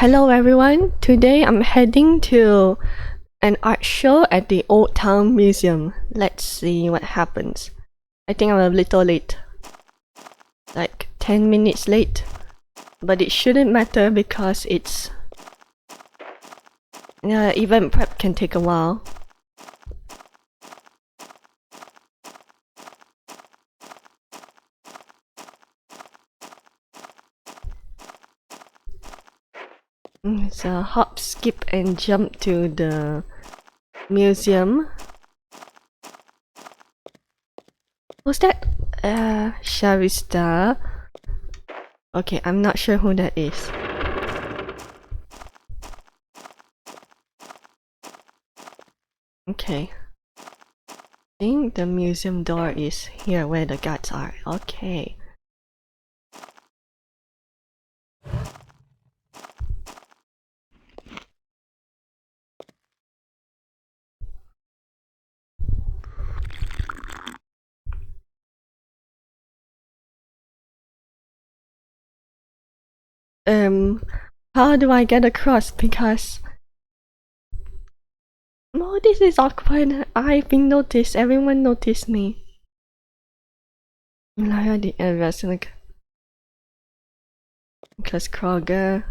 Hello everyone, today I'm heading to an art show at the Old Town Museum. Let's see what happens. I think I'm a little late. Like 10 minutes late. But it shouldn't matter because event prep can take a while. It's a hop, skip and jump to the museum. Who's that? Sharista. Okay, I'm not sure who that is. Okay. I think the museum door is here where the guards are. Okay. How do I get across? Because oh, this is awkward. I've been noticed. Everyone noticed me. Malaya the areas like Nicholas Kroger.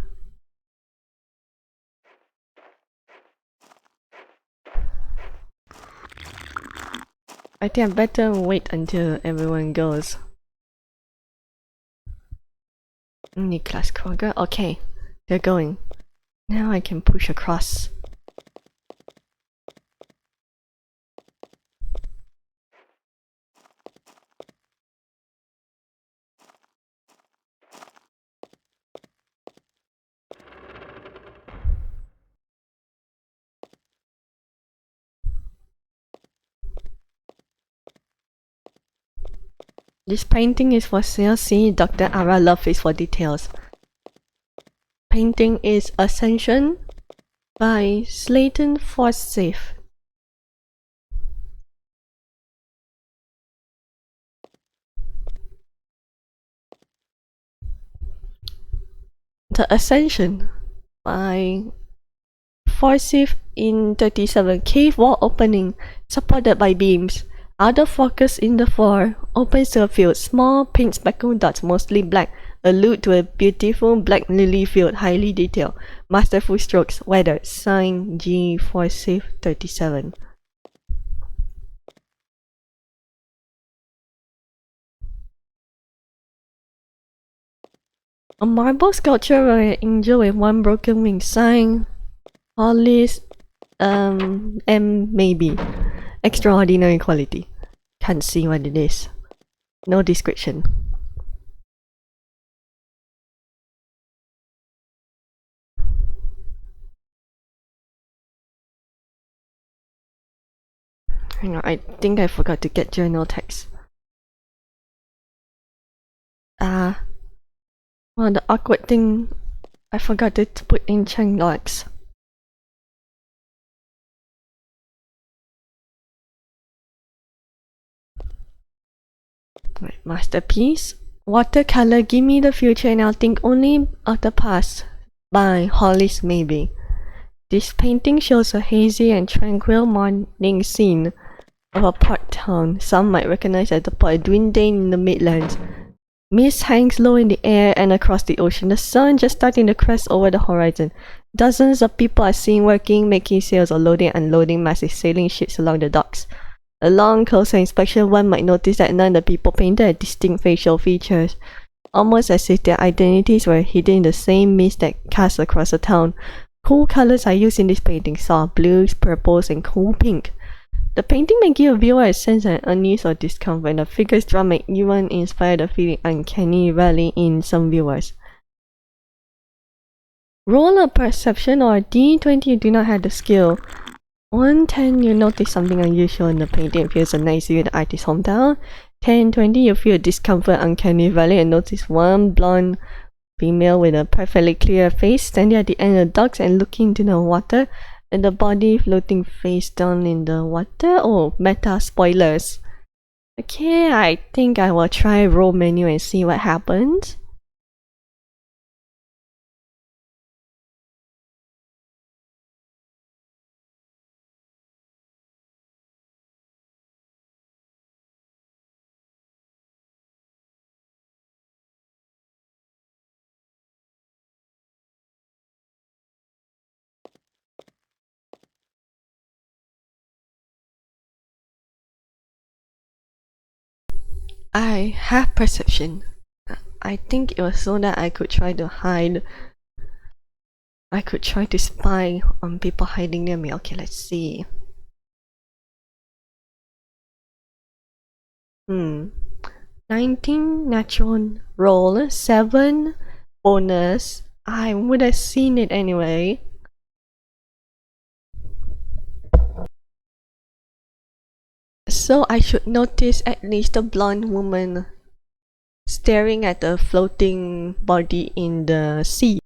I think I better wait until everyone goes. Nicholas Kroger. Okay, they're going. Now I can push across. This painting is for sale. See Dr. Ara Loveface for details. Painting is Ascension by Slayton Forsyth. The Ascension by Forsyth in 37. Cave wall opening supported by beams. Out of focus in the floor, open field, small pink speckled dots, mostly black, allude to a beautiful black lily field, highly detailed, masterful strokes, weathered. Sign G. Forsyth 37. A marble sculpture of an angel with one broken wing. Sign Hollis M. Maybe. Extraordinary quality. Can't see what it is. No description. Hang on, I think I forgot to get journal text. Well, the awkward thing, I forgot to put in Cheng logs. Right, masterpiece. Watercolor, give me the future and I'll think only of the past. By Hollis Maybe. This painting shows a hazy and tranquil morning scene of a port town. Some might recognize as the port Dwindling in the Midlands. Mist hangs low in the air and across the ocean. The sun just starting to crest over the horizon. Dozens of people are seen working, making sales or loading and unloading massive sailing ships along the docks. Along closer inspection, one might notice that none of the people painted had distinct facial features, almost as if their identities were hidden in the same mist that casts across the town. Cool colors are used in this painting: soft blues, purples, and cool pink. The painting may give a viewer a sense of unease or discomfort, and the figures drawn may even inspire the feeling uncanny valley in some viewers. Roll a perception or D20 you do not have the skill. 110 you notice something unusual in the painting. It feels a nice view of the artist's hometown. 10-20 you feel discomfort, uncanny valley, and notice one blonde female with a perfectly clear face standing at the end of the docks and looking into the water, and the body floating face down in the water. Oh, meta spoilers. Okay, I think I will try roll menu and see what happens. I have perception. I think it was so that I could try to hide. I could try to spy on people hiding near me. Okay, let's see. 19 natural roll, 7 bonus. I would have seen it anyway. So I should notice at least a blonde woman staring at a floating body in the sea.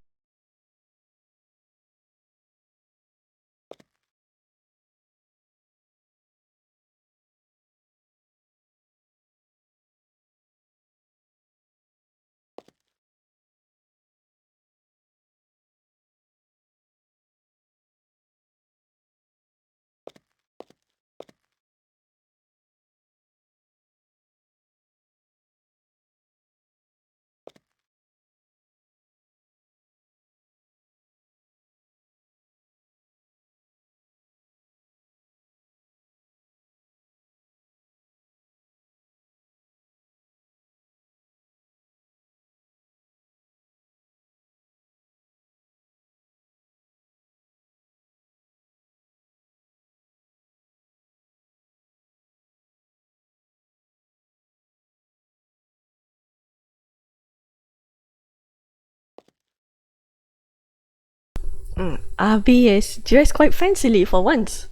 Avi is dressed quite fancily for once.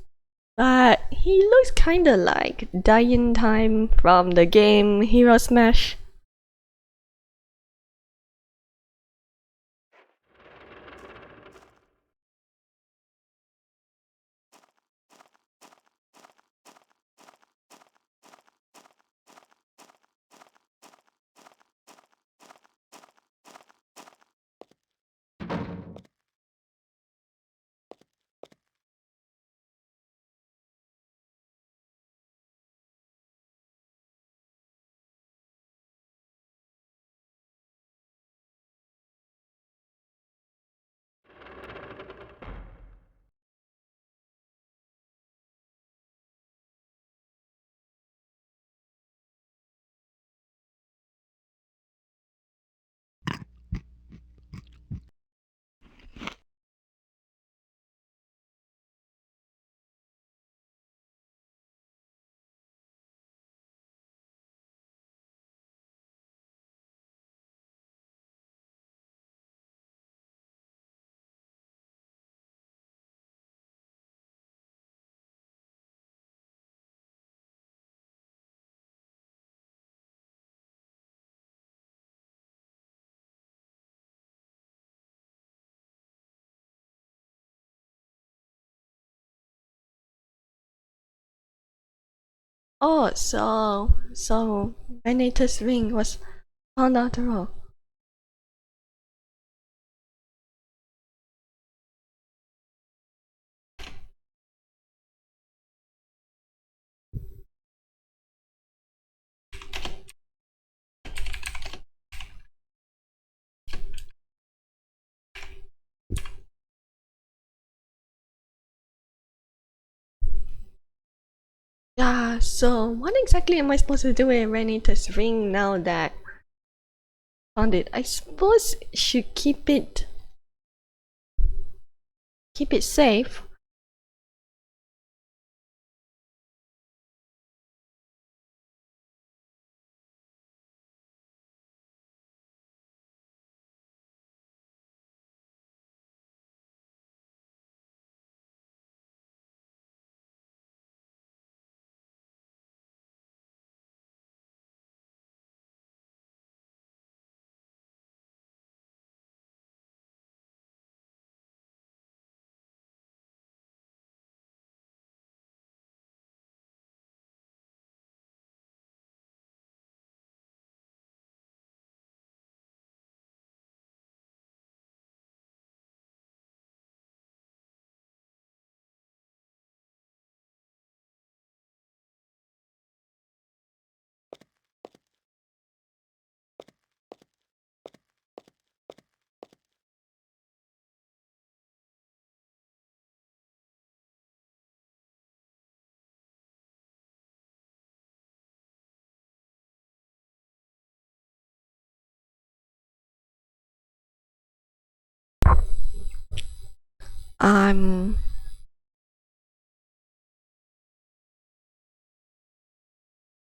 But he looks kinda like Dying Time from the game Hero Smash. Oh, so Benita's ring was found after all. Yeah, so what exactly am I supposed to do with Renita's ring now that found it? I suppose should keep it safe. I'm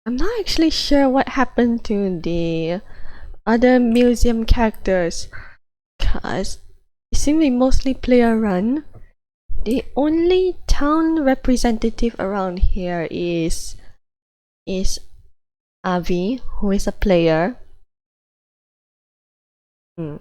not actually sure what happened to the other museum characters, cause it seems we mostly player run. The only town representative around here is Avi, who is a player. Hmm.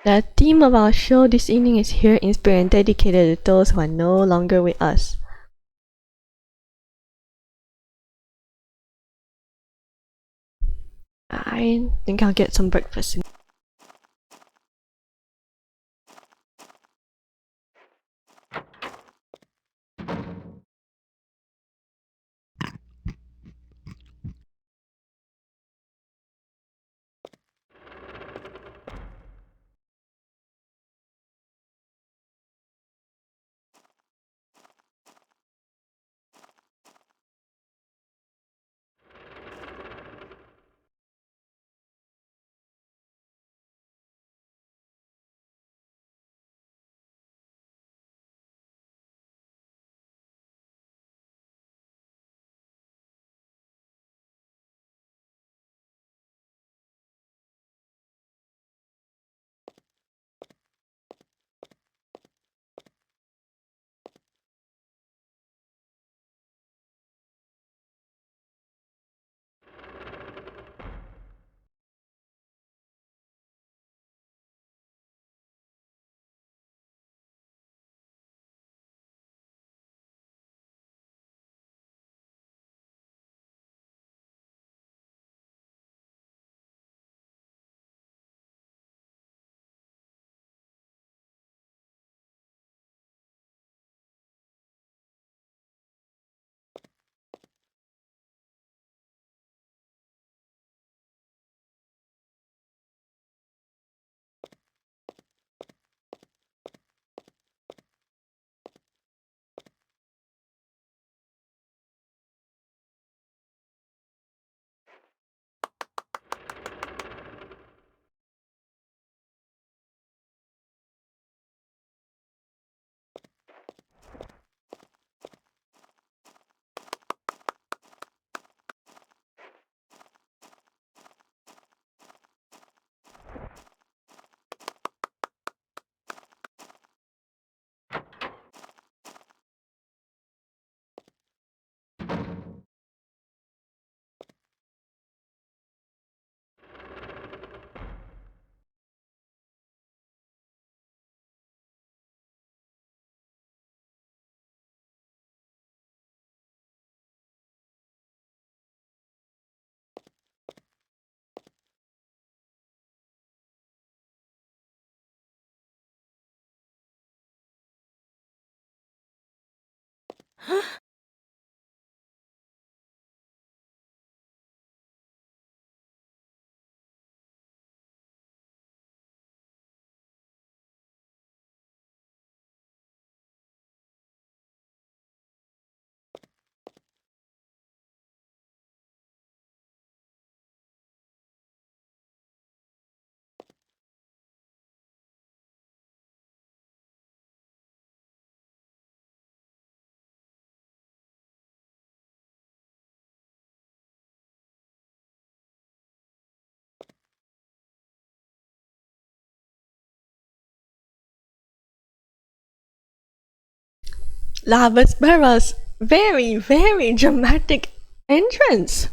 The theme of our show this evening is here in spirit and dedicated to those who are no longer with us. I think I'll get some breakfast soon. La VESPERA's very, very dramatic entrance.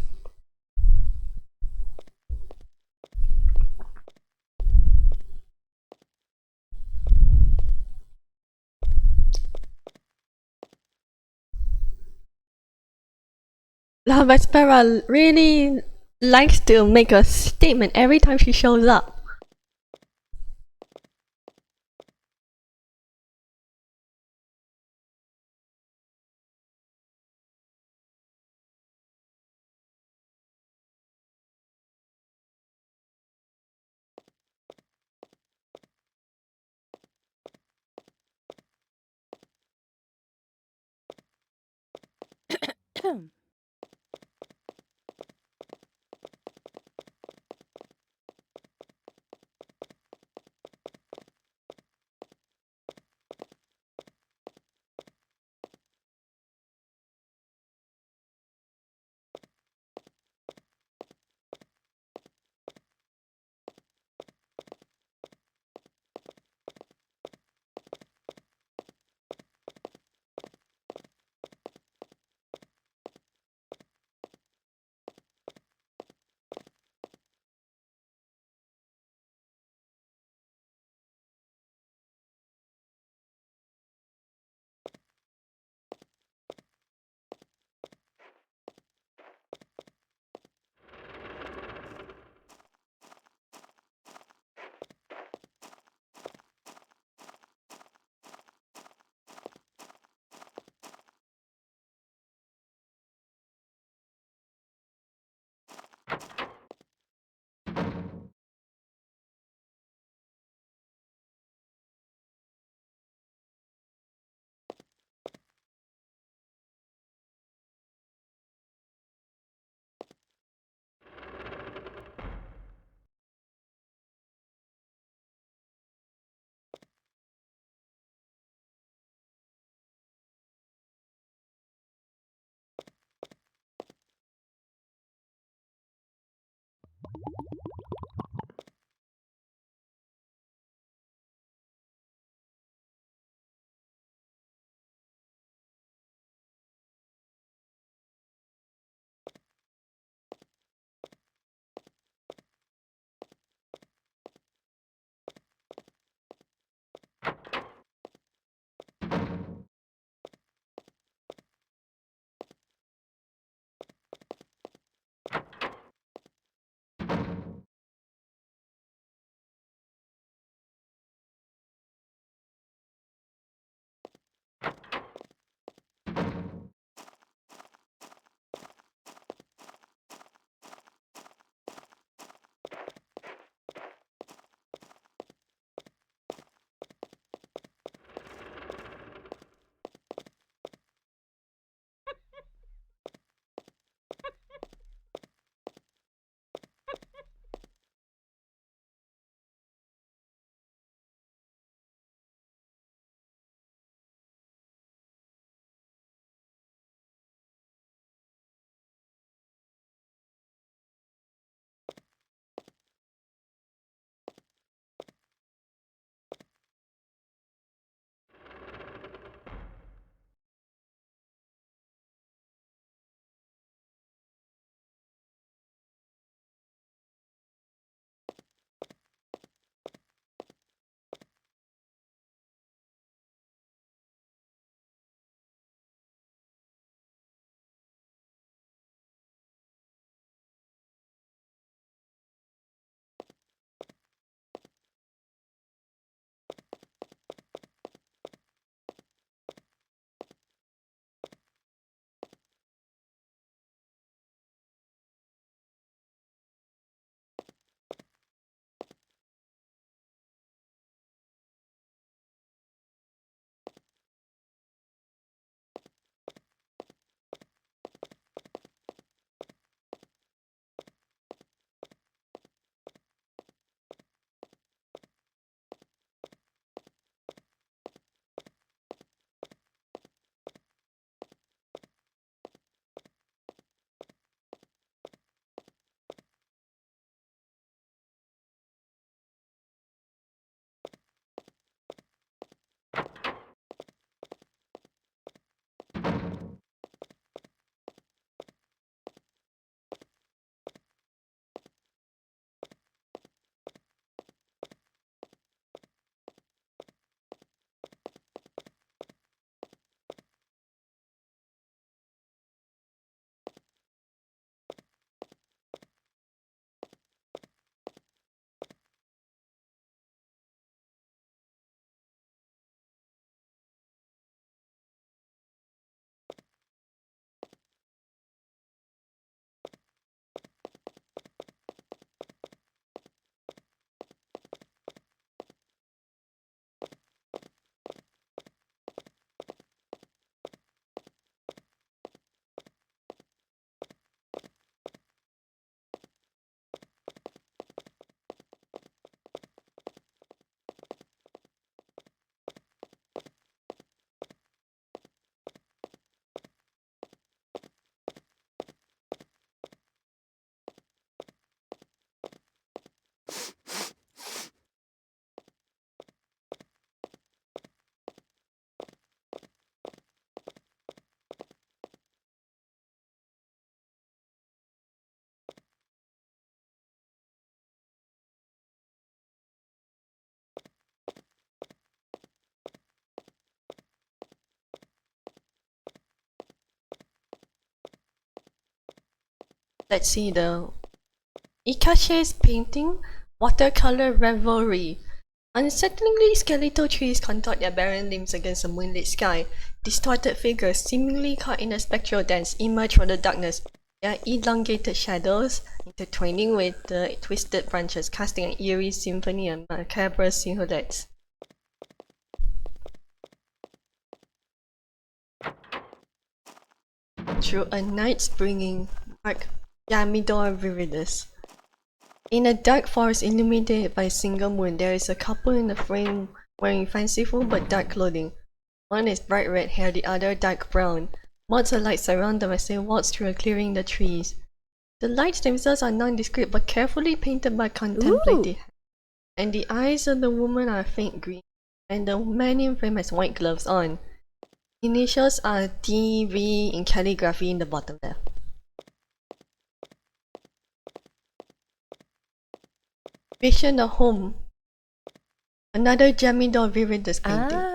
La VESPERA really likes to make a statement every time she shows up. Let's see the Ikache's painting, Watercolor Revelry. Unsettlingly skeletal trees contort their barren limbs against the moonlit sky. Distorted figures, seemingly caught in a spectral dance, emerge from the darkness. Their elongated shadows intertwining with the twisted branches, casting an eerie symphony of macabre silhouettes. Through a night springing, mark Yamidor viridis. In a dark forest illuminated by a single moon, there is a couple in the frame wearing fanciful but dark clothing. One is bright red hair, the other dark brown. Motes of light surround them as they waltz through a clearing in the trees. The lights themselves are nondescript but carefully painted by contemplative hand. And the eyes of the woman are faint green, and the man in frame has white gloves on. Initials are DV in calligraphy in the bottom left. Vision of Home. Another Jamidor viridis painting.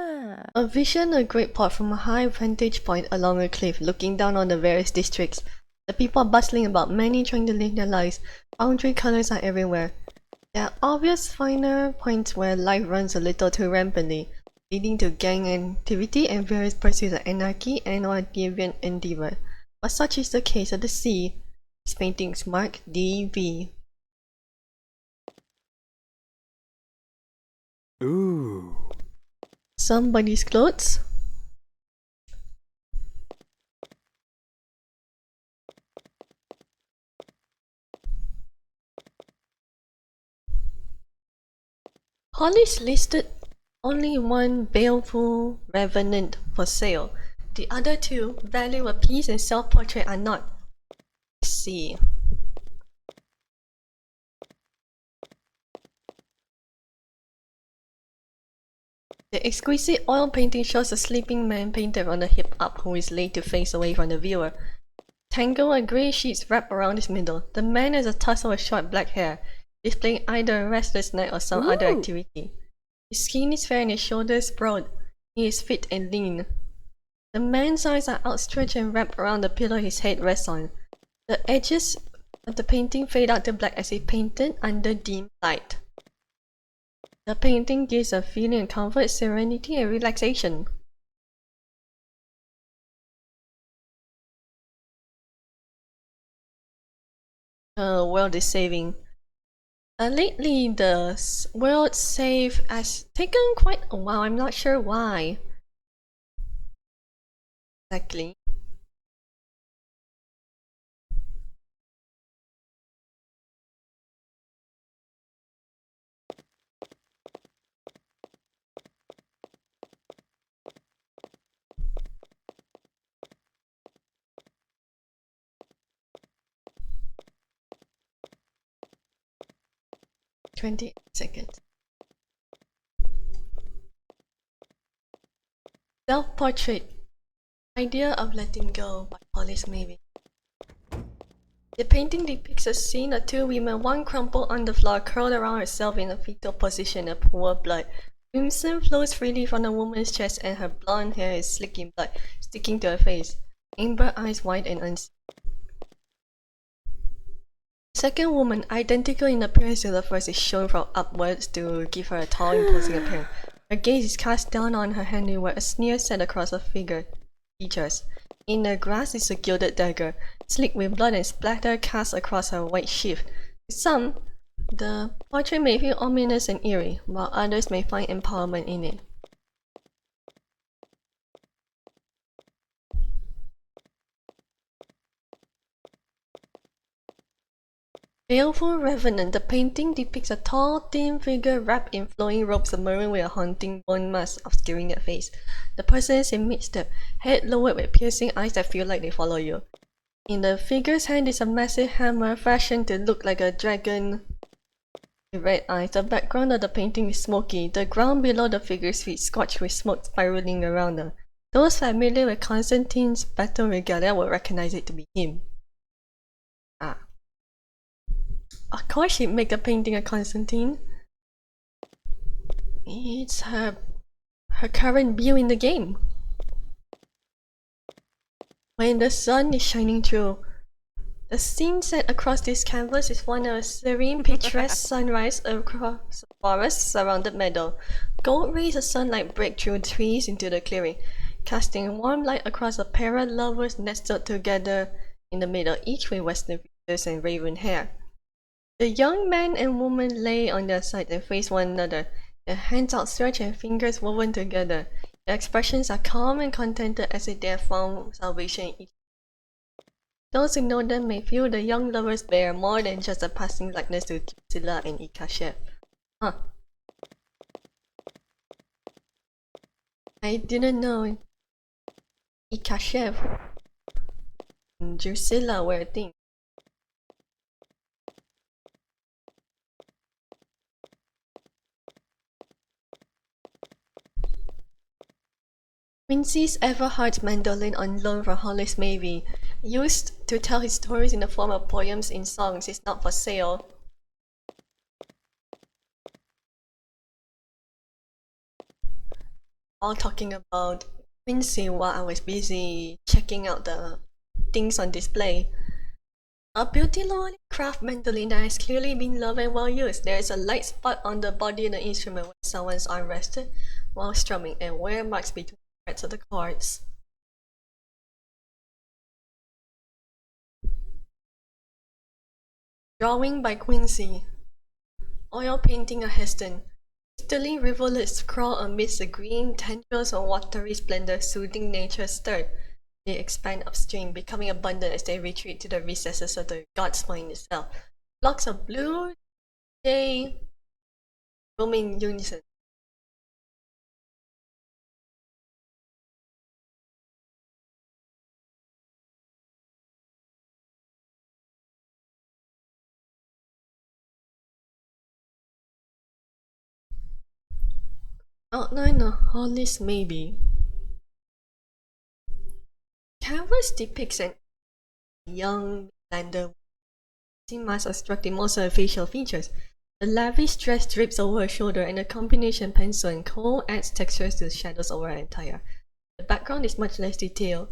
A vision of great pot from a high vantage point along a cliff, looking down on the various districts. The people are bustling about, many trying to live their lives. Boundary colors are everywhere. There are obvious finer points where life runs a little too rampantly, leading to gang activity and various pursuits of anarchy and or deviant endeavor. But such is the case of the sea. These paintings mark DV. Ooh. Somebody's clothes. Hollis listed only one baleful revenant for sale. The other two, value of peace and self-portrait, are not. Let's see. The exquisite oil painting shows a sleeping man painted from the hip up who is laid to face away from the viewer. Tangle of grey sheets wrap around his middle. The man has a tussle of short black hair, displaying either a restless night or some other activity. His skin is fair and his shoulders broad. He is fit and lean. The man's arms are outstretched and wrapped around the pillow his head rests on. The edges of the painting fade out to black as if painted under dim light. The painting gives a feeling of comfort, serenity, and relaxation. The world is saving. Lately, the world save has taken quite a while. I'm not sure why. Exactly. "20 seconds. Self-portrait. Idea of letting go by Hollis Maybe. The painting depicts a scene of two women, one crumpled on the floor, curled around herself in a fetal position of poor blood. Crimson flows freely from the woman's chest and her blonde hair is slick in blood, sticking to her face. Amber eyes wide and unseen. Second woman, identical in appearance to the first, is shown from upwards to give her a tall, imposing appearance. Her gaze is cast down on her handiwork, a sneer set across her features. In the grass is a gilded dagger, slick with blood and splatter cast across her white sheath. To some, the portrait may feel ominous and eerie, while others may find empowerment in it. Baleful Revenant. The painting depicts a tall, thin figure wrapped in flowing robes of maroon with a haunting bone mask obscuring their face. The person is in mid-step, head lowered with piercing eyes that feel like they follow you. In the figure's hand is a massive hammer fashioned to look like a dragon with red eyes. The background of the painting is smoky, the ground below the figure's feet scorched with smoke spiraling around them. Those familiar with Constantine's battle regalia will recognize it to be him. Of course she'd make a painting of Constantine. It's her current view in the game. When the sun is shining through, The scene set across this canvas is one of a serene, picturesque sunrise across a forest-surrounded meadow. Gold rays of sunlight break through trees into the clearing, casting warm light across a pair of lovers nestled together in the middle, each with western features and raven hair. The young man and woman lay on their sides and face one another, their hands outstretched and fingers woven together. Their expressions are calm and contented as if they have found salvation in each. Those who know them may feel the young lovers bear more than just a passing likeness to Drusilla and Ikashev. Huh. I didn't know Ikashev and Drusilla were a thing. Quincy's Everhart's mandolin on loan for Hollis Mavie, used to tell his stories in the form of poems in songs, is not for sale. All talking about Quincy while I was busy checking out the things on display. A beautifully crafted mandolin that has clearly been loved and well used. There is a light spot on the body of the instrument when someone's arm rested while strumming, and wear marks between the frets of the chords. Drawing by Quincy. Oil painting of Heston. Crystalline rivulets crawl amidst the green tendrils of watery splendor, soothing nature's stir. They expand upstream, becoming abundant as they retreat to the recesses of the god's mind itself. Flocks of blue jay roam in unison. Outline of Hollis Maybe. Canvas depicts an young, slender mask obstructing most of her facial features. The lavish dress drapes over her shoulder, and a combination pencil and coal adds textures to the shadows over her attire. The background is much less detailed.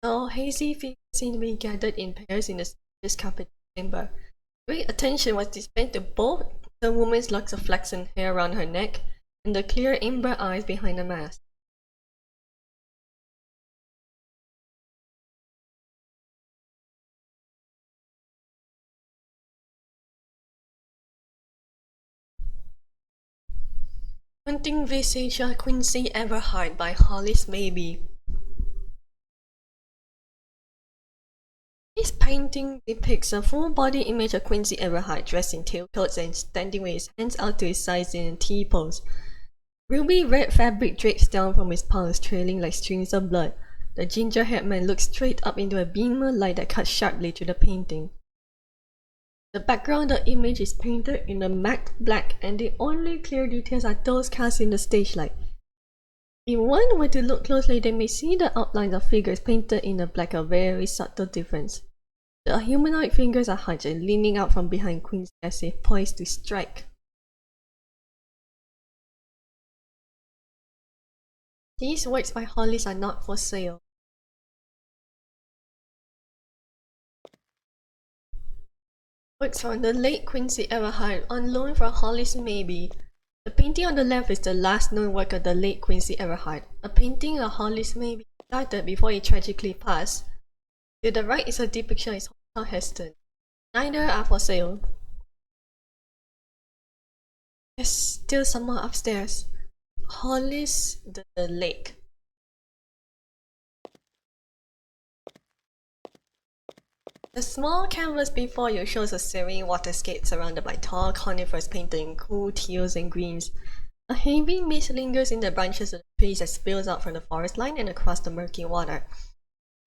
Tall, hazy figures seem to be gathered in pairs in the spacious carpet chamber. Great attention was displayed to both the woman's locks of flaxen hair around her neck and the clear amber eyes behind the mask. Haunting Visage of Quincy Everhart by Hollis Maybe. This painting depicts a full-body image of Quincy Everhart dressed in tailcoats and standing with his hands out to his sides in a T pose. Ruby red fabric drapes down from his palms, trailing like streams of blood. The ginger-haired man looks straight up into a beam of light that cuts sharply through the painting. The background of the image is painted in a matte black, and the only clear details are those cast in the stage light. If one were to look closely, they may see the outlines of figures painted in the black, a very subtle difference. The humanoid fingers are hunched and leaning out from behind Quincy as if poised to strike. These works by Hollis are not for sale. Works from the late Quincy Everhart on loan from Hollis Maybe. The painting on the left is the last known work of the late Quincy Everhart, a painting of Hollis Maybe started before he tragically passed. To the right is a depiction of his hometown Heston. Neither are for sale. There's still some more upstairs. Hollis the Lake. The small canvas before you shows a serene waterscape surrounded by tall conifers painted in cool teals and greens. A heavy mist lingers in the branches of the trees that spills out from the forest line and across the murky water.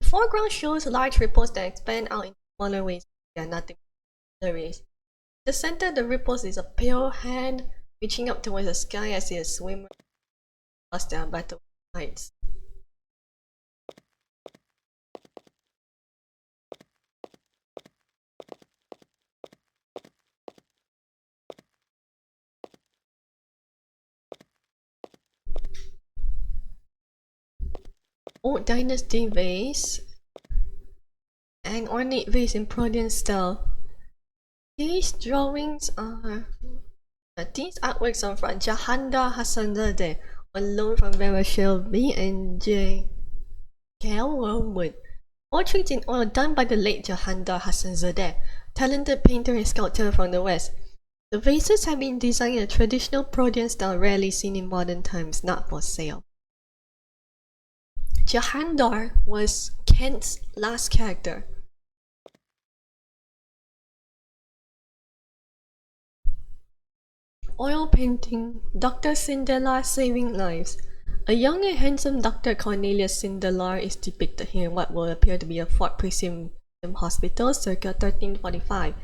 The foreground shows large ripples that expand out in smaller ways. They are nothing but rays. The center of the ripples is a pale hand reaching up towards the sky as if a swimmer across their battle heights. Old Dynasty vase an ornate vase in Prussian style. These drawings are... these artworks are from Jahandar Hassanzadeh, on loan from Vera Shelby and J. Wormwood. Portraits in oil done by the late Jahandar Hassanzadeh, talented painter and sculptor from the West. The vases have been designed in a traditional Prussian style rarely seen in modern times, not for sale. Jahandar was Kent's last character. Oil painting, Dr. Sindelar saving lives. A young and handsome Dr. Cornelius Sindelar is depicted here in what will appear to be a Fort Prism hospital circa 1345.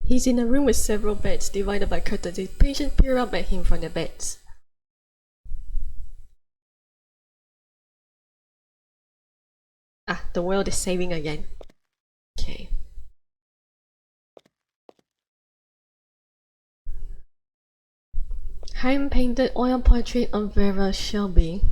He's in a room with several beds divided by curtains. Patients peer up at him from the beds. The world is saving again. Okay. Hand-painted oil portrait of Vera Shelby.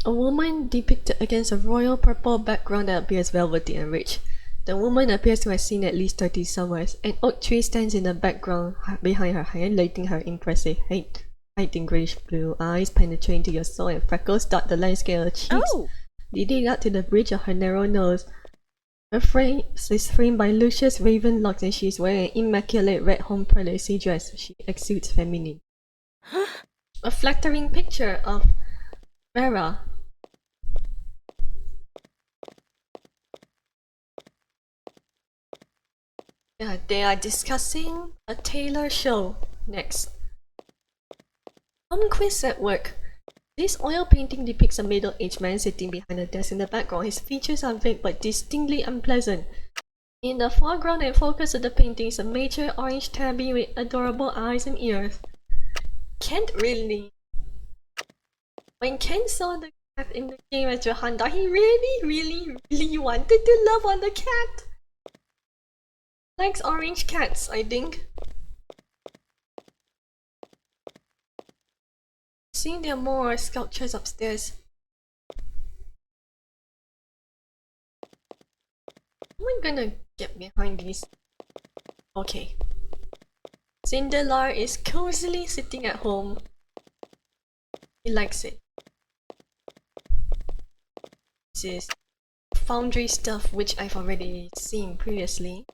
A woman depicted against a royal purple background that appears velvety and rich. The woman appears to have seen at least 30 summers. An oak tree stands in the background behind her, highlighting her impressive height. Lighting greyish blue eyes penetrate into your soul, and freckles dot the landscape of her cheeks, leading up to the bridge of her narrow nose. Her face is framed by luscious raven locks, and she is wearing an immaculate red home prelacy dress. She exudes feminine. A flattering picture of Vera. They are discussing a tailor show next. Quiz at work. This oil painting depicts a middle-aged man sitting behind a desk in the background. His features are vague but distinctly unpleasant. In the foreground and focus of the painting is a mature orange tabby with adorable eyes and ears. Kent really... When Kent saw the cat in the game as Johanna, he really wanted to love on the cat. Likes orange cats, I think. Seeing there are more sculptures upstairs. How am I gonna get behind these? Okay. Sindelar is cozily sitting at home. He likes it. This is foundry stuff which I've already seen previously.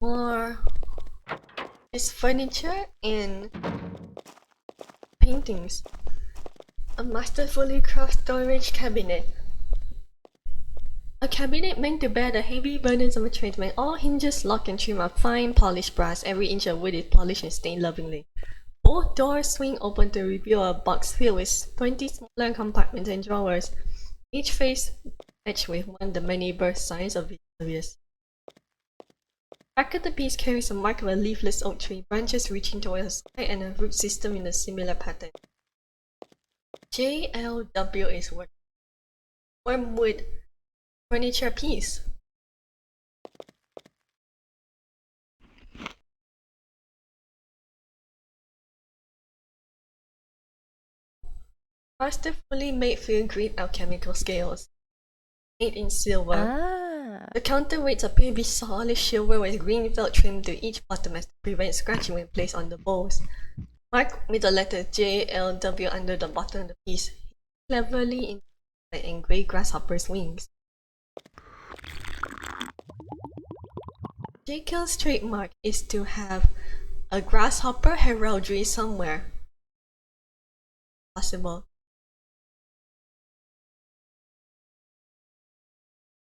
More is furniture and paintings. A masterfully crafted storage cabinet. A cabinet meant to bear the heavy burdens of a tradesman. All hinges, lock and trim are fine polished brass. Every inch of wood is polished and stained lovingly. Both doors swing open to reveal a box filled with 20 smaller compartments and drawers, each face etched with one of the many birth signs of Vesuvius. Back of the piece carries a mark of a leafless oak tree, branches reaching towards the side, and a root system in a similar pattern. JLW is wormwood furniture piece. Masterfully made filigree alchemical scales, made in silver. The counterweights appear to be solid silver with green felt trim to each bottom as to prevent scratching when placed on the bowls. Marked with the letter JLW under the bottom of the piece, cleverly engraved grasshopper's wings. Jekyll's trademark is to have a grasshopper heraldry somewhere. Possible.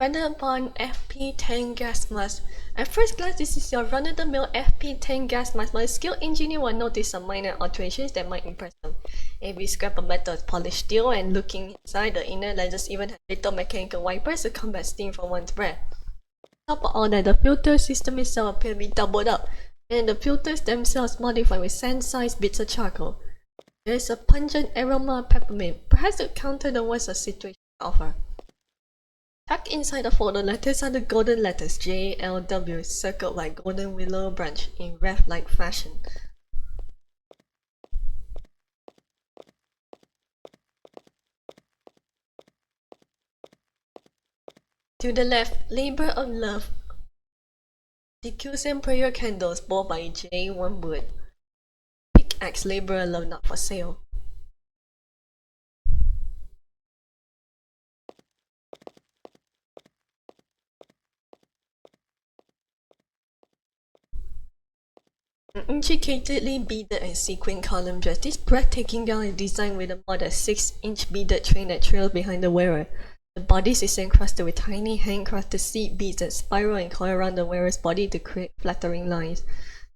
Rendered upon FP10 gas mask. At first glance, this is your run-of-the-mill FP10 gas mask, but a skilled engineer will notice some minor alterations that might impress them. Every scrap of metal is polished steel, and looking inside, the inner lenses even have little mechanical wipers to combat steam from one's breath. On top of all that, the filter system itself appears to be doubled up, and the filters themselves modified with sand-sized bits of charcoal. There is a pungent aroma of peppermint, perhaps to counter the worst of situation offer. Tucked inside the folder letters are the golden letters JLW circled by golden willow branch in wreath-like fashion. To the left, Labor of Love. Decus and prayer candles bought by J. Wormwood. Pickaxe Labor of Love not for sale. An intricately beaded and sequined column dress. This breathtaking gown is designed with a modest 6-inch beaded train that trails behind the wearer. The bodice is encrusted with tiny handcrafted seed beads that spiral and coil around the wearer's body to create flattering lines.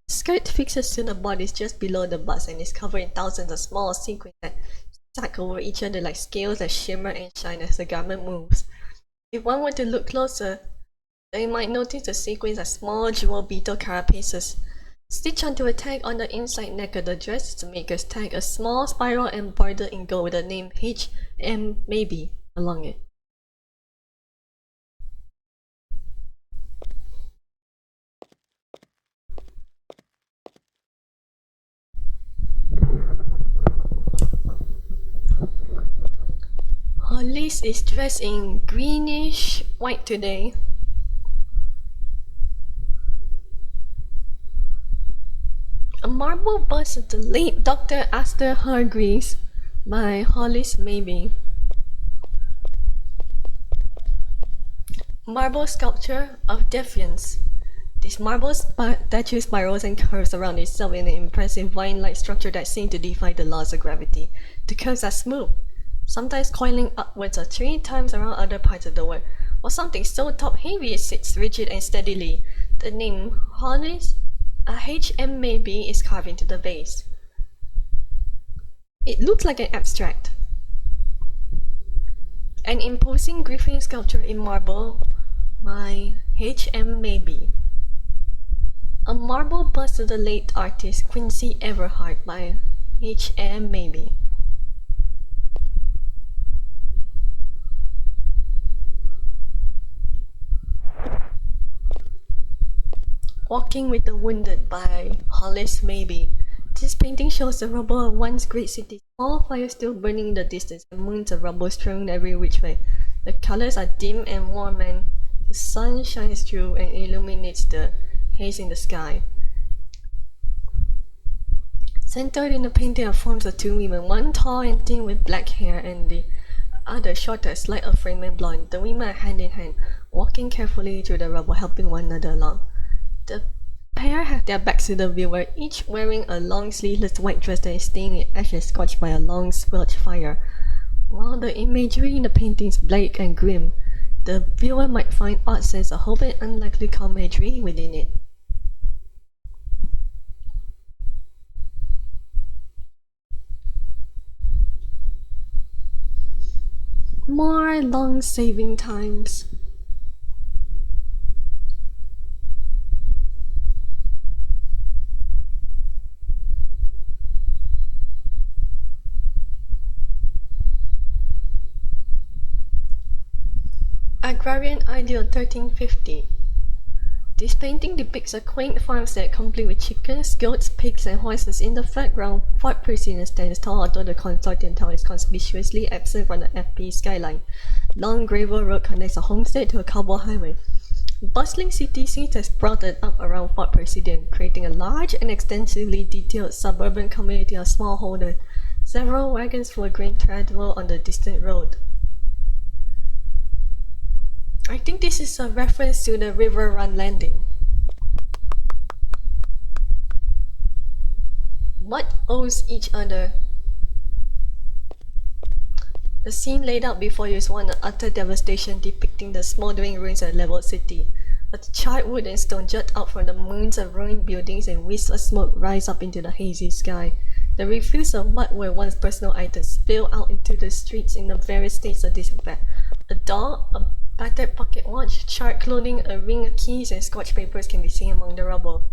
The skirt fixes to the bodice just below the bust and is covered in thousands of small sequins that stack over each other like scales that shimmer and shine as the garment moves. If one were to look closer, they might notice the sequins are small jewel beetle carapaces. Stitched onto a tag on the inside neck of the dress is the maker's tag, a small spiral embroidered in gold with the name HM Maybe along it. Hollis is dressed in greenish white today. A marble bust of the late Dr. Astor Hargreaves by Hollis Maybe. Marble sculpture of Defiance. This marble statue spirals and curves around itself in an impressive vine-like structure that seems to defy the laws of gravity. The curves are smooth, sometimes coiling upwards or 3 times around other parts of the work, or something so top-heavy it sits rigid and steadily. The name Hollis, a HM Maybe, is carved into the base. It looks like an abstract. An imposing griffin sculpture in marble by HM Maybe. A marble bust of the late artist Quincy Everhart by HM Maybe. Walking with the Wounded by Hollis Maybe. This painting shows the rubble of once great city, small fires still burning in the distance and moons of rubble strewn every which way. The colors are dim and warm and the sun shines through and illuminates the haze in the sky. Centered in the painting are forms of 2 women, one tall and thin with black hair and the other shorter, slight of frame and blonde. The women are hand in hand, walking carefully through the rubble, helping one another along. The pair have their backs to the viewer, each wearing a long sleeveless white dress that is stained in ashes scorched by a long squelched fire. While the imagery in the painting is bleak and grim, the viewer might find odd sense of hope and unlikely camaraderie within it. More long saving times. Agrarian Ideal 1350. This painting depicts a quaint farmstead complete with chickens, goats, pigs, and horses. In the background, Fort President stands tall, although the consortium tower is conspicuously absent from the FP skyline. Long gravel road connects a homestead to a cowboy highway. A bustling city scene has sprouted up around Fort President, creating a large and extensively detailed suburban community of smallholders. Several wagons full of grain travel on the distant road. I think this is a reference to the River Run landing. What owes each other? The scene laid out before you is one of utter devastation, depicting the smoldering ruins of a leveled city. A charred wood and stone jut out from the moons of ruined buildings and wisps of smoke rise up into the hazy sky. The refuse of what were once personal items spill out into the streets in the various states of disrepair. A doll, a battered pocket watch, charred clothing, a ring of keys, and scotch papers can be seen among the rubble.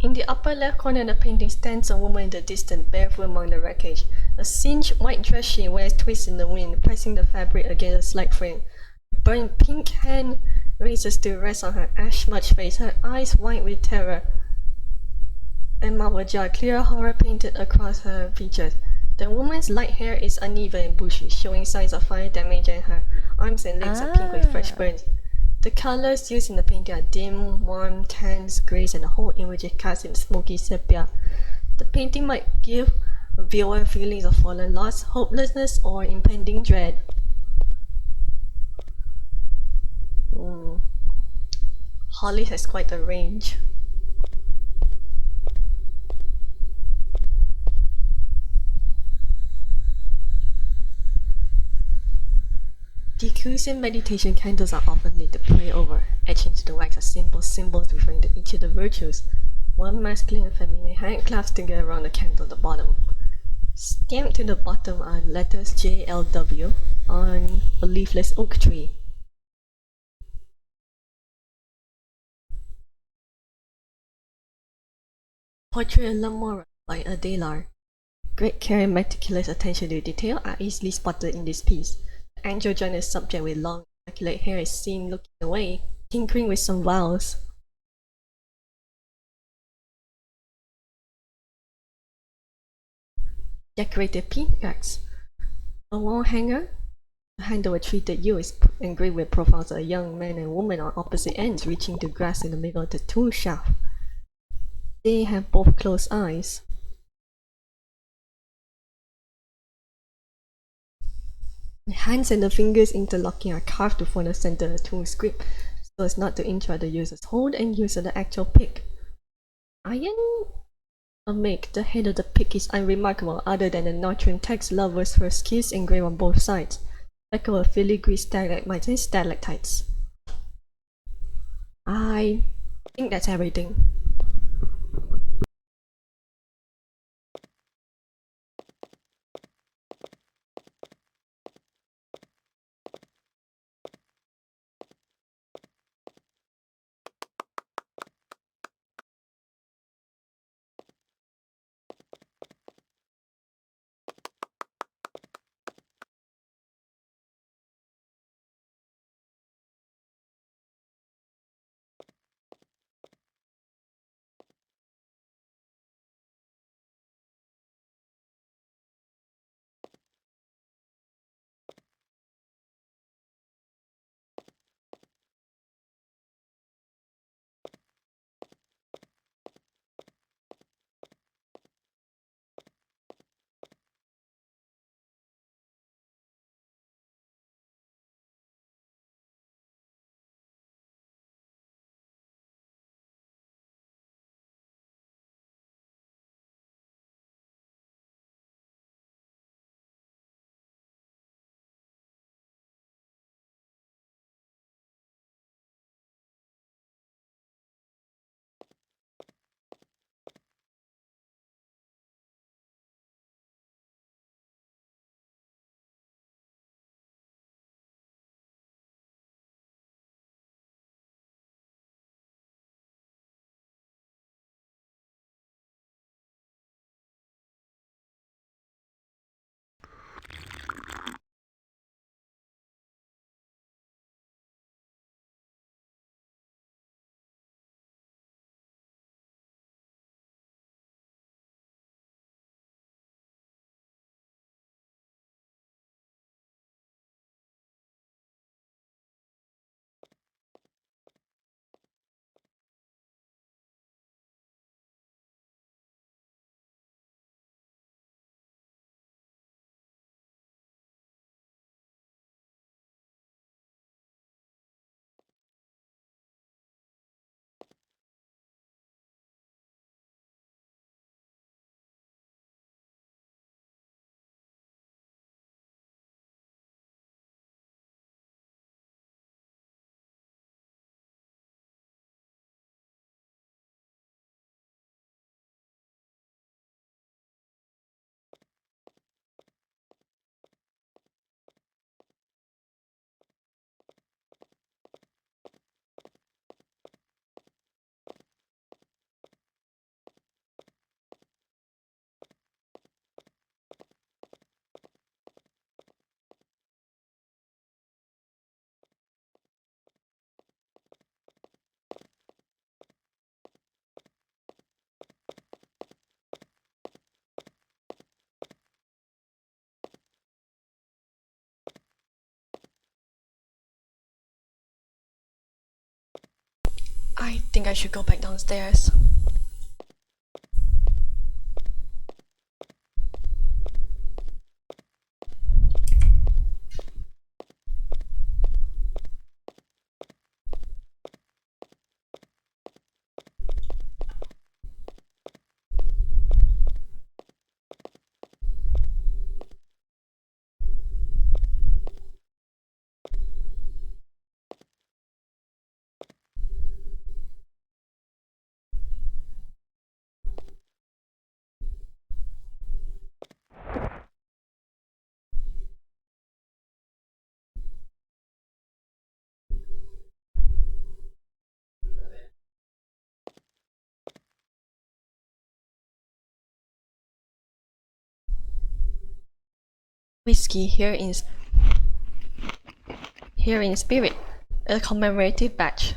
In the upper left corner of the painting stands a woman in the distance, barefoot among the wreckage. A singed white dress she wears twists in the wind, pressing the fabric against a slight frame. Her burnt pink hand raises to rest on her ash-smudged face, her eyes wide with terror and mouth ajar, clear horror painted across her features. The woman's light hair is uneven and bushy, showing signs of fire damage, and her arms and legs are pink with fresh burns. The colors used in the painting are dim, warm, tans, grays, and the whole image is cast in smoky sepia. The painting might give a viewer feelings of fallen loss, hopelessness, or impending dread. Holly has quite a range. Decusing meditation candles are often lit to pray over. Etched into the wax are simple symbols referring to each of the virtues. One masculine and feminine hand clasped together around the candle at the bottom. Stamped to the bottom are letters JLW on a leafless oak tree. Portrait of Lamora by Adela. Great care and meticulous attention to detail are easily spotted in this piece. The androgynous subject with long, immaculate hair is seen looking away, tinkering with some vowels. Decorated pickaxe. A wall hanger. The handle of treated yew is engraved with profiles of a young man and woman on opposite ends, reaching to grasp in the middle of the tool shaft. They have both closed eyes. The hands and the fingers interlocking are carved to form the center of the tool's grip, so as not to interrupt the user's hold and use of the actual pick. Iron a make, the head of the pick is unremarkable other than the Northern text lovers' first kiss engraved on both sides, like a filigree stalagmites and stalactites. I think that's everything. I think I should go back downstairs. Whiskey here in spirit, a commemorative batch.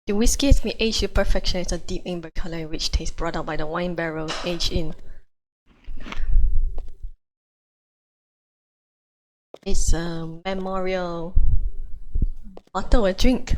The whiskey has been aged to perfection. It's a deep amber color and rich taste brought out by the wine barrel aged in. It's a memorial bottle or drink.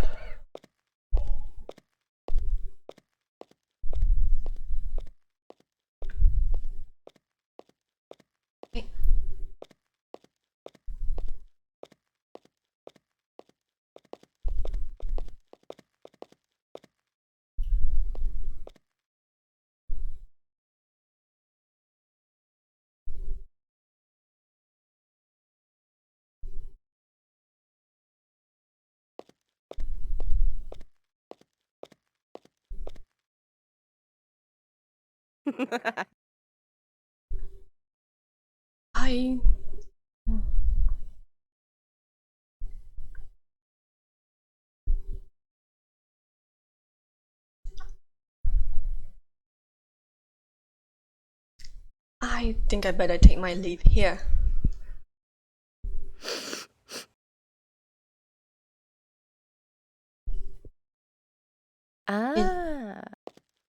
I think I better take my leave here.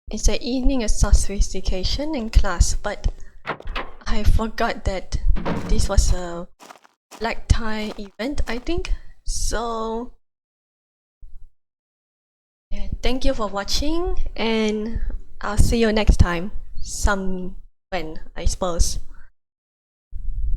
It's an evening of sophistication in class, but I forgot that this was a black tie event, I think. So yeah, thank you for watching, and I'll see you next time. When, I suppose.